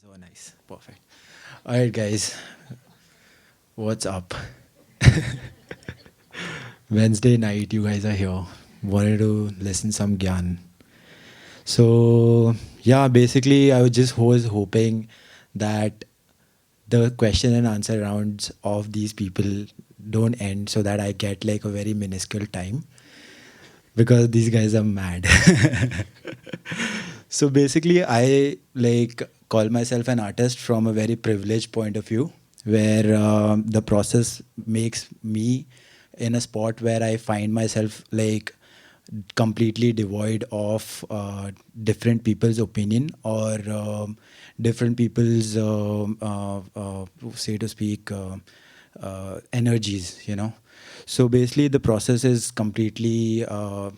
So nice. Perfect. All right, guys. What's up? Wednesday night, you guys are here. Wanted to listen some gyan. So yeah, basically, I was just was hoping that the question and answer rounds of these people don't end, so that I get like a very minuscule time because these guys are mad. So basically, I like call myself an artist from a very privileged point of view, where the process makes me in a spot where I find myself like completely devoid of different people's opinion or different people's say to speak energies, you know. So basically the process is completely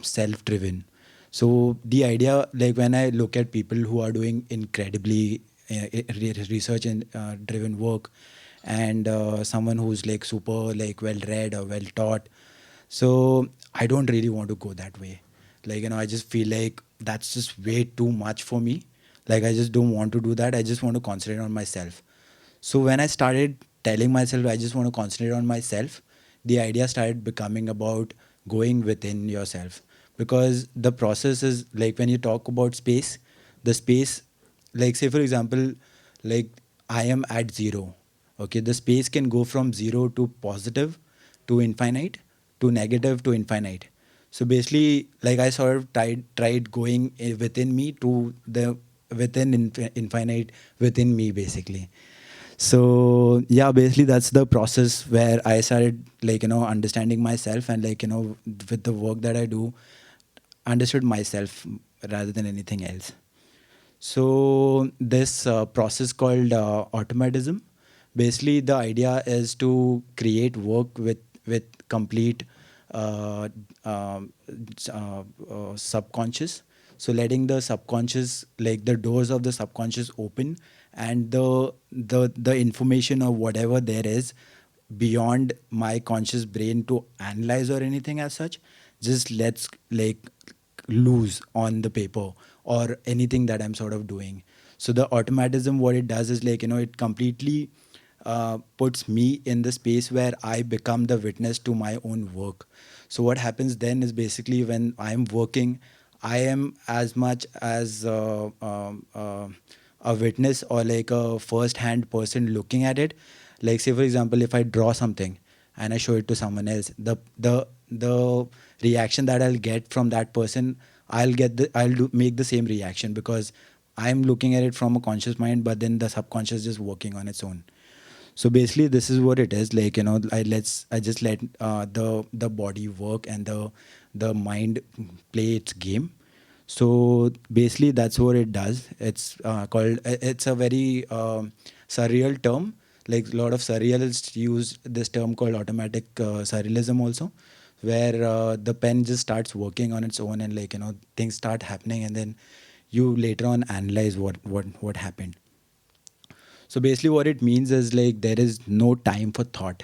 self driven. So the idea, like when I look at people who are doing incredibly research and driven work, and someone who's like super like well read or well taught, so I don't really want to go that way. Like, you know, I just feel like that's just way too much for me. Like, I just don't want to do that. I just want to concentrate on myself. So when I started telling myself I just want to concentrate on myself, the idea started becoming about going within yourself. Because the process is like when you talk about space, the space, like say for example, like I am at zero. Okay, the space can go from zero to positive to infinite to negative to infinite. So basically, like I sort of tried going within me to the within infinite within me basically. So yeah, basically that's the process where I started like, you know, understanding myself, and like, you know, with the work that I do, understood myself rather than anything else. So this process called automatism, basically the idea is to create work with complete uh, um, subconscious. So letting the subconscious, like the doors of the subconscious open, and the information or whatever there is beyond my conscious brain to analyze or anything as such, just let's like loose on the paper or anything that I'm sort of doing. So the automatism, what it does is like, you know, it completely puts me in the space where I become the witness to my own work. So what happens then is basically when I'm working, I am as much as a witness or like a first hand person looking at it. Like say for example, if I draw something and I show it to someone else, the reaction that I'll get from that person, make the same reaction because I'm looking at it from a conscious mind, but then the subconscious is working on its own. So basically this is what it is, like, you know, I just let the body work and the mind play its game. So basically that's what it does. It's called it's a very surreal term. Like a lot of surrealists use this term called automatic surrealism also, where the pen just starts working on its own, and like, you know, things start happening, and then you later on analyze what happened. So basically, what it means is like there is no time for thought.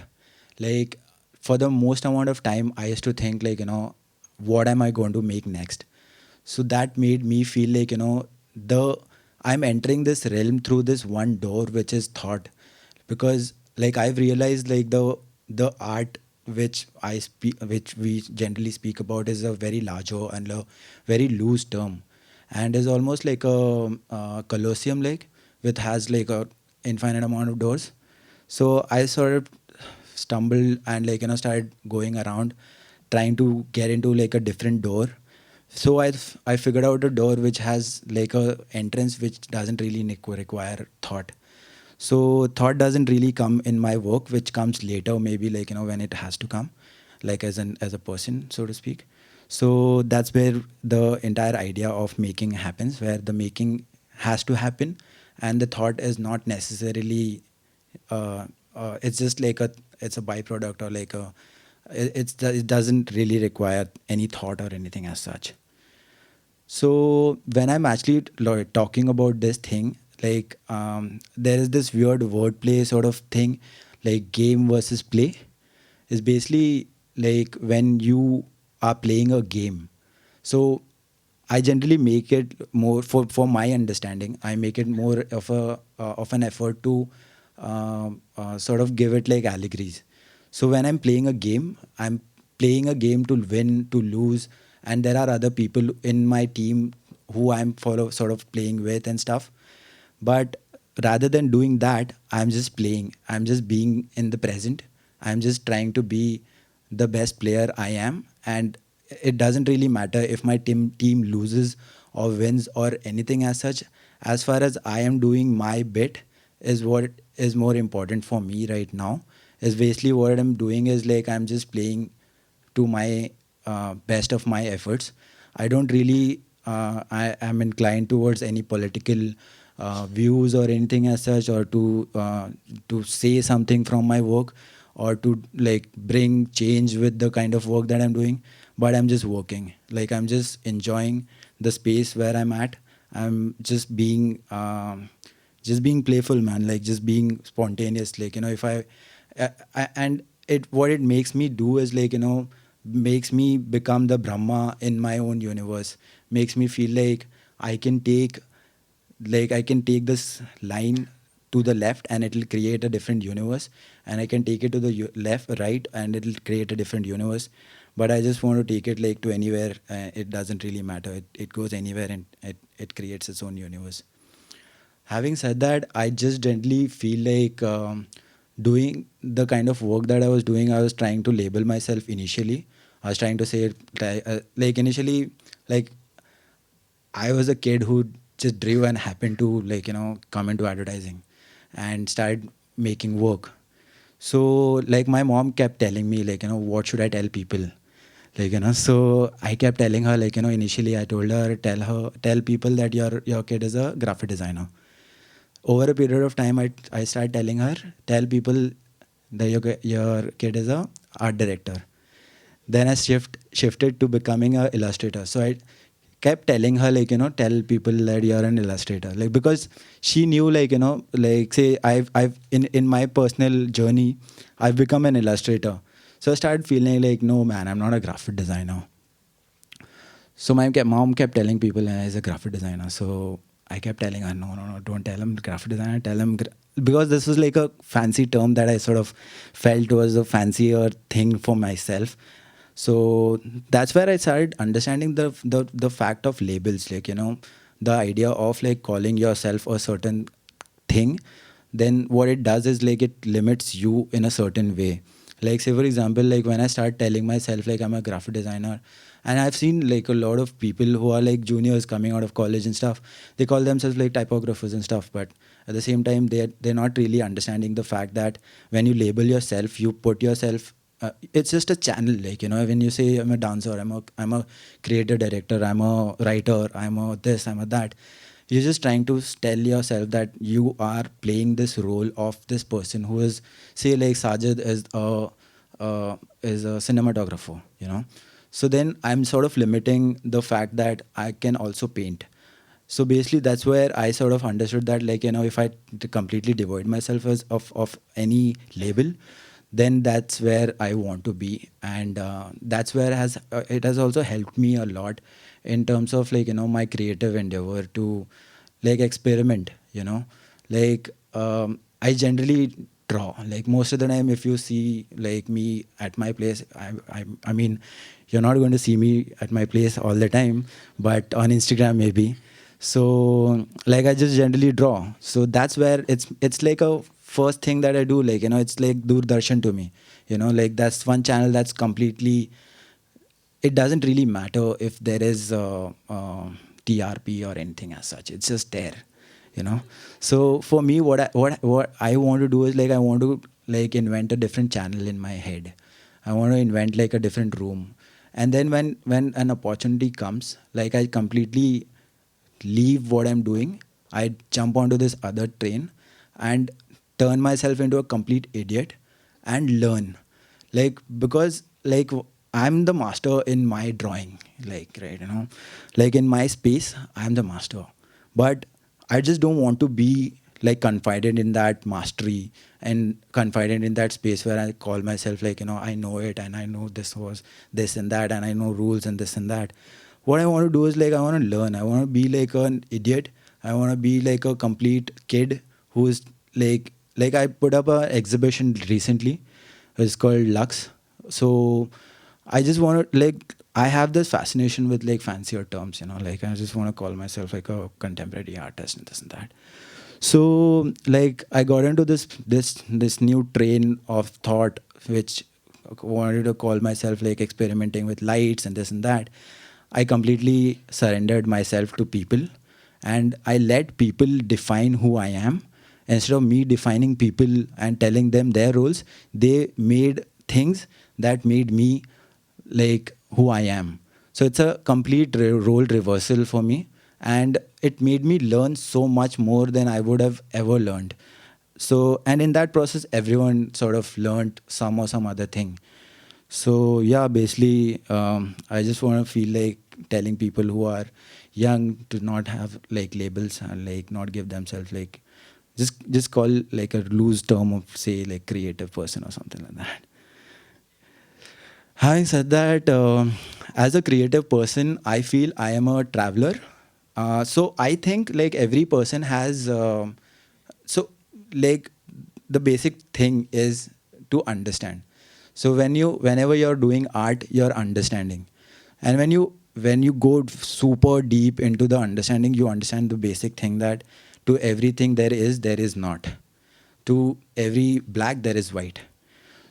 Like for the most amount of time, I used to think like, you know, what am I going to make next? So that made me feel like, you know, the I'm entering this realm through this one door, which is thought. Because like I've realized like the art which we generally speak about is a very larger and a very loose term, and is almost like a colosseum, like which has like a infinite amount of doors. So I sort of stumbled and like, you know, started going around trying to get into like a different door. So I figured out a door which has like a entrance which doesn't really require thought. So thought doesn't really come in my work, which comes later, maybe like, you know, when it has to come, like as a person, so to speak. So that's where the entire idea of making happens, where the making has to happen, and the thought is not necessarily. It's just like it's a byproduct, or like it doesn't really require any thought or anything as such. So when I'm actually talking about this thing, like there is this weird wordplay sort of thing, like game versus play, is basically like when you are playing a game. So I generally make it more for my understanding. I make it more of an effort to sort of give it like allegories. So when I'm playing a game, I'm playing a game to win, to lose, and there are other people in my team who I'm sort of playing with and stuff. But rather than doing that, I'm just playing. I'm just being in the present. I'm just trying to be the best player I am, and it doesn't really matter if my team loses or wins or anything as such. As far as I am doing my bit, is what is more important for me right now. Is basically what I'm doing is like I'm just playing to my best of my efforts. I don't really I am inclined towards any political views or anything as such, or to say something from my work, or to like bring change with the kind of work that I'm doing. But I'm just working. Like I'm just enjoying the space where I'm at. I'm just being playful, man. Like just being spontaneous. Like if and it what it makes me do is like makes me become the Brahma in my own universe. Makes me feel I can take I can take this line to the left and it'll create a different universe, and I can take it to the left right and it'll create a different universe. But I just want to take it to anywhere. It doesn't really matter. It goes anywhere, and it creates its own universe. Having said that, I just generally feel doing the kind of work that I was doing. I was trying to label myself initially. I was trying to say it initially, like I was a kid who just drew and happened to come into advertising and started making work. So my mom kept telling me what should I tell people, so I kept telling her initially I told her tell people that your kid is a graphic designer. Over a period of time, I started telling her, tell people that your kid is a art director. Then I shifted to becoming a illustrator. So I kept telling her tell people that you're an illustrator, because she knew say I've in my personal journey I've become an illustrator. So I started feeling no man, I'm not a graphic designer. So my mom kept telling people he's a graphic designer. So I kept telling her, no, don't tell him graphic designer, tell him because this was like a fancy term that I sort of felt was a fancier thing for myself. So that's where I started understanding the fact of labels, the idea of calling yourself a certain thing. Then what it does is it limits you in a certain way. Say for example, when I start telling myself I'm a graphic designer, and I've seen a lot of people who are juniors coming out of college and stuff, they call themselves typographers and stuff, but at the same time they're not really understanding the fact that when you label yourself, you put yourself it's just a channel. When you say I'm a dancer, I'm a creative director, I'm a writer, I'm a this, I'm a that, you're just trying to tell yourself that you are playing this role of this person who is, say, Sajid is a cinematographer, so then I'm sort of limiting the fact that I can also paint. So basically that's where I sort of understood that if I completely devoid myself of any label, then that's where I want to be. And that's where it has also helped me a lot in terms of my creative endeavor to experiment, I generally draw. Most of the time, if you see me at my place, I mean, you're not going to see me at my place all the time, but on Instagram maybe. So I just generally draw. So that's where it's like a first thing that I do. It's like Doordarshan to me. That's one channel that's completely. It doesn't really matter if there is TRP or anything as such. It's just there, you know. So for me, what I want to do is I want to invent a different channel in my head. I want to invent a different room, and then when an opportunity comes, I completely leave what I'm doing. I jump onto this other train and turn myself into a complete idiot and learn. Because I'm the master in my drawing, right, in my space, I'm the master. But I just don't want to be confided in that mastery and confided in that space where I call myself I know it and I know this was this and that and I know rules and this and that. what I want to do is like I want to learn. I want to be like an idiot. I want to be like a complete kid who's like I put up a exhibition recently. It's called Lux. So I just want to like I have this fascination with like fancier terms, like I just want to call myself like a contemporary artist and this and that. So like I got into this new train of thought which wanted to call myself like experimenting with lights and this and that. I completely surrendered myself to people and I let people define who I am. Instead of me defining people and telling them their roles, they made things that made me like who I am. So it's a complete role reversal for me, and it made me learn so much more than I would have ever learned. So, and in that process, everyone sort of learned some or some other thing. So yeah, basically, I just want to feel like telling people who are young to not have like labels and like not give themselves like just call like a loose term of say like creative person or something like that. Having said that, as a creative person, I feel I am a traveler. So I think like every person has so like the basic thing is to understand. So whenever you're doing art, you're understanding, and when you go super deep into the understanding, you understand the basic thing that to everything there is not. To every black there is white.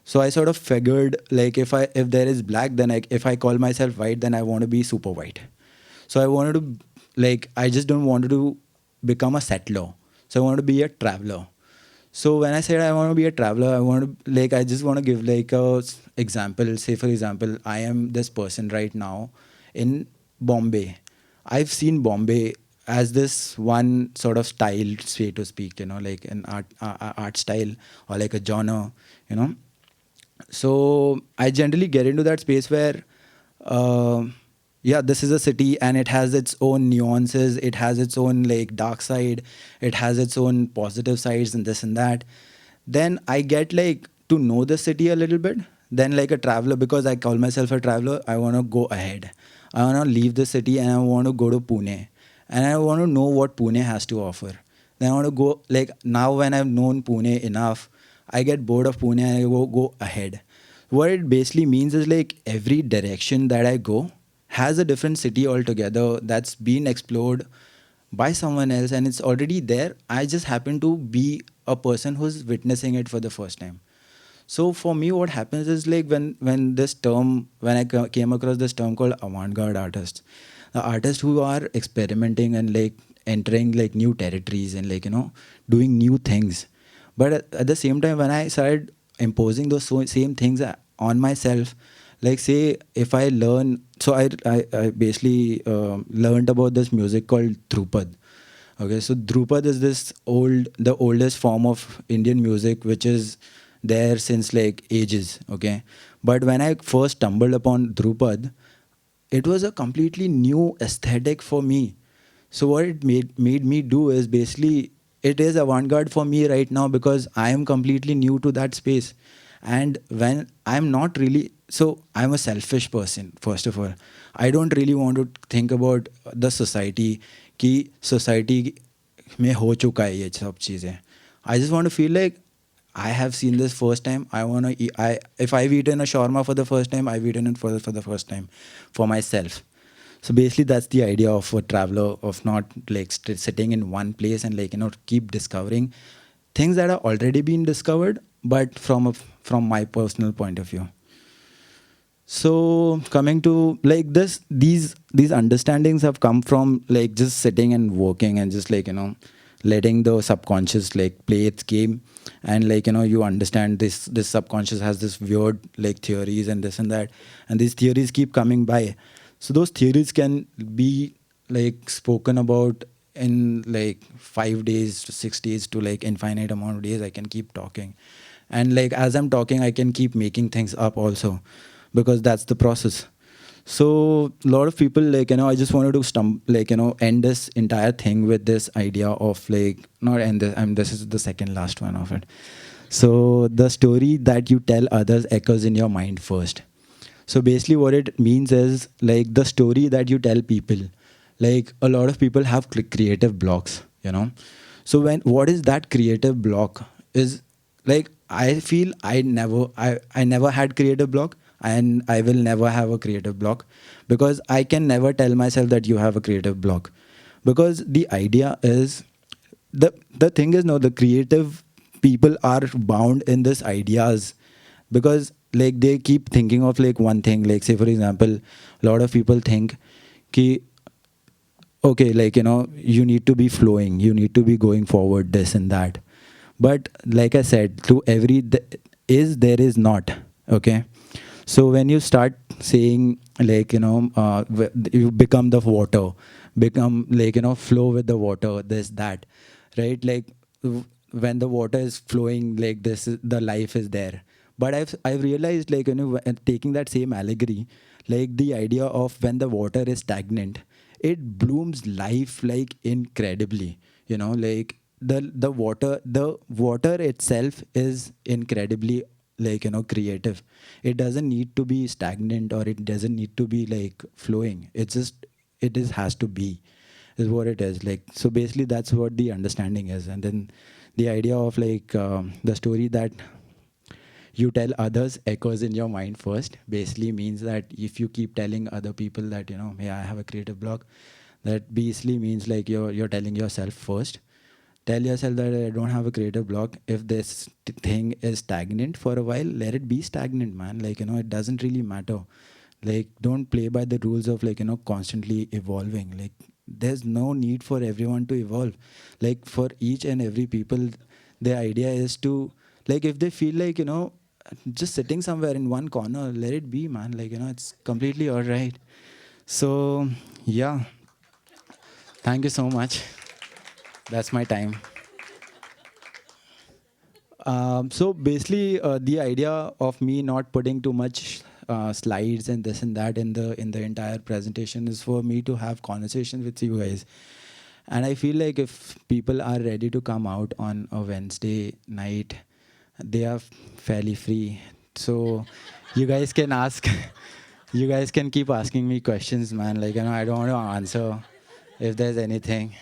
So I sort of figured like if there is black, then if I call myself white, then I want to be super white. So I wanted to like I just don't want to become a settler. So I want to be a traveler. So when I said I want to be a traveler, I want to like I just want to give like a example. Say for example, I am this person right now in Bombay. I've seen Bombay as this one sort of style, so to speak, like an art style or like a genre. So I generally get into that space where uh, yeah, this is a city and it has its own nuances, it has its own like dark side, it has its own positive sides and this and that. Then I get like to know the city a little bit. Then like a traveler, because I call myself a traveler, I want to go ahead. I want to leave the city and I want to go to Pune, and I want to know what Pune has to offer. Then I want to go like now when I've known Pune enough, I get bored of Pune and I go ahead. What it basically means is like every direction that I go has a different city altogether that's been explored by someone else and it's already there. I just happen to be a person who's witnessing it for the first time. So for me, what happens is like when I came across this term called avant-garde artists, the artists who are experimenting and like entering like new territories and like doing new things. But at the same time, when I started imposing those same things on myself, like say if I learn, so I basically learned about this music called Drupad. Okay, so Drupad is the oldest form of Indian music, which is there since like ages. Okay, but when I first stumbled upon Drupad, it was a completely new aesthetic for me. So what it made me do is basically it is avant-garde for me right now because I am completely new to that space. And when I'm not really, so I'm a selfish person, first of all. I don't really want to think about the society कि society में हो चुका है ये सब चीज़ें. I just want to feel like I have seen this first time. I want to eat. If I've eaten a shawarma for the first time, I've eaten it for the first time for myself. So basically, that's the idea of a traveler, of not like sitting in one place and like keep discovering things that are already been discovered, but from my personal point of view. So coming to like these understandings have come from like just sitting and working and just like letting the subconscious like play its game, and like you understand this subconscious has this weird like theories and this and that, and these theories keep coming by. So those theories can be like spoken about in like 5 days to 6 days to like infinite amount of days. I can keep talking, and like as I'm talking I can keep making things up also, because that's the process. So a lot of people like I just wanted to end this entire thing with this idea of like not end this. This is the second last one of it. So the story that you tell others echoes in your mind first. So basically, what it means is like the story that you tell people. Like a lot of people have creative blocks, you know. So when what is that creative block is like I feel I never had creative block and I will never have a creative block because I can never tell myself that you have a creative block because the idea is the thing is no the creative people are bound in this ideas because like they keep thinking of like one thing like say for example a lot of people think ki okay like you know you need to be flowing you need to be going forward this and that but like I said to every is there is not okay so when you start saying like you know you become the water become like you know flow with the water this that right like when the water is flowing like this the life is there but I've realized like you know taking that same allegory like the idea of when the water is stagnant it blooms life like incredibly you know like the water itself is incredibly like you know creative it doesn't need to be stagnant or it doesn't need to be like flowing it's just it is has to be is what it is like so basically that's what the understanding is and then the idea of like the story that you tell others echoes in your mind first basically means that if you keep telling other people that you know hey I have a creative block that basically means like you're telling yourself first tell yourself that I don't have a creative block if this thing is stagnant for a while let it be stagnant man like you know it doesn't really matter like don't play by the rules of like you know constantly evolving like there's no need for everyone to evolve like for each and every people the idea is to like if they feel like you know just sitting somewhere in one corner let it be man like you know it's completely all right so yeah thank you so much that's my time so basically, the idea of me not putting too much slides and this and that in the entire presentation is for me to have conversation with you guys. And I feel like if people are ready to come out on a Wednesday night, they are fairly free. So you guys can ask, you guys can keep asking me questions, man. Like, you know, I don't want to answer if there's anything.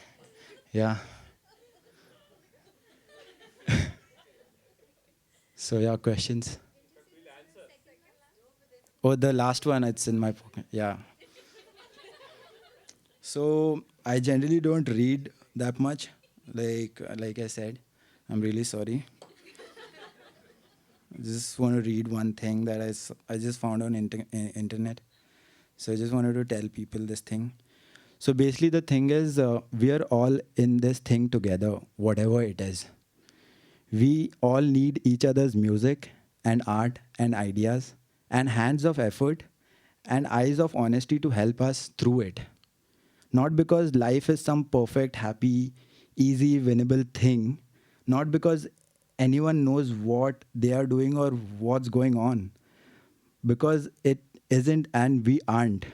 Yeah. So yeah, questions. Oh, the last one, it's in my pocket. Yeah. So I generally don't read that much. Like I said, I'm really sorry. I just want to read one thing that I just found on internet. So I just wanted to tell people this thing. So basically, the thing is, we are all in this thing together, whatever it is. We all need each other's music and art and ideas and hands of effort and eyes of honesty to help us through it. Not because life is some perfect, happy, easy, winnable thing, not because anyone knows what they are doing or what's going on, because it isn't and we aren't.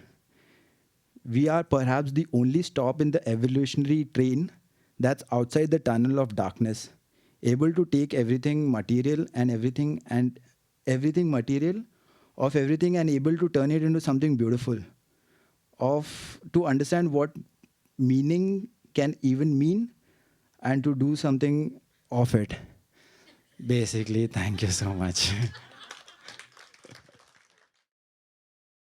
We are perhaps the only stop in the evolutionary train that's outside the tunnel of darkness, able to take everything material and everything material of everything and able to turn it into something beautiful of to understand what meaning can even mean and to do something of it basically thank you so much